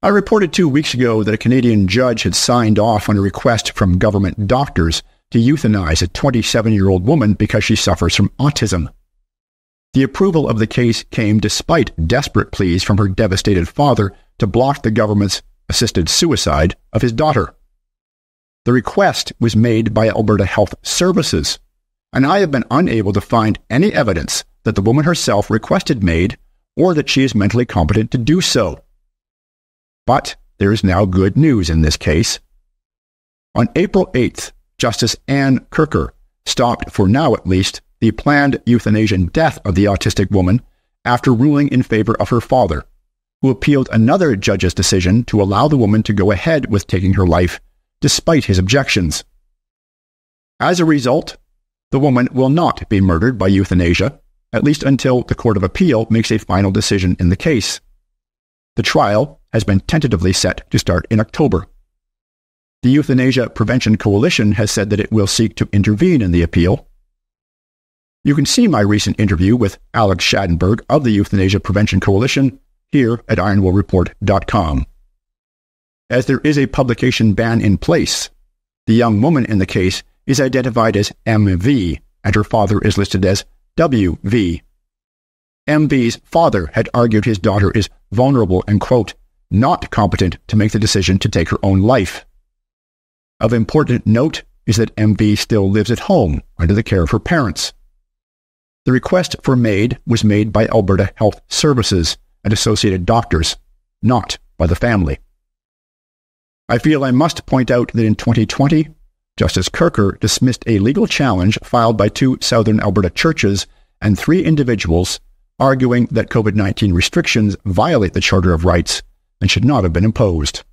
I reported 2 weeks ago that a Canadian judge had signed off on a request from government doctors to euthanize a 27-year-old woman because she suffers from autism. The approval of the case came despite desperate pleas from her devastated father to block the government's assisted suicide of his daughter. The request was made by Alberta Health Services, and I have been unable to find any evidence that the woman herself requested MAID or that she is mentally competent to do so. But there is now good news in this case. On April 8th, Justice Anne Kirker stopped, for now at least, the planned euthanasian death of the autistic woman after ruling in favor of her father, who appealed another judge's decision to allow the woman to go ahead with taking her life, despite his objections. As a result, the woman will not be murdered by euthanasia, at least until the Court of Appeal makes a final decision in the case. The trial has been tentatively set to start in October. The Euthanasia Prevention Coalition has said that it will seek to intervene in the appeal. You can see my recent interview with Alex Schadenberg of the Euthanasia Prevention Coalition here at ironwillreport.com. As there is a publication ban in place, the young woman in the case is identified as MV, and her father is listed as WV. MV's father had argued his daughter is vulnerable and, quote, not competent to make the decision to take her own life. Of important note is that MV still lives at home under the care of her parents. The request for MAID was made by Alberta Health Services and associated doctors, not by the family. I feel I must point out that in 2020, Justice Kirker dismissed a legal challenge filed by 2 Southern Alberta churches and 3 individuals arguing that COVID-19 restrictions violate the Charter of Rights and should not have been imposed.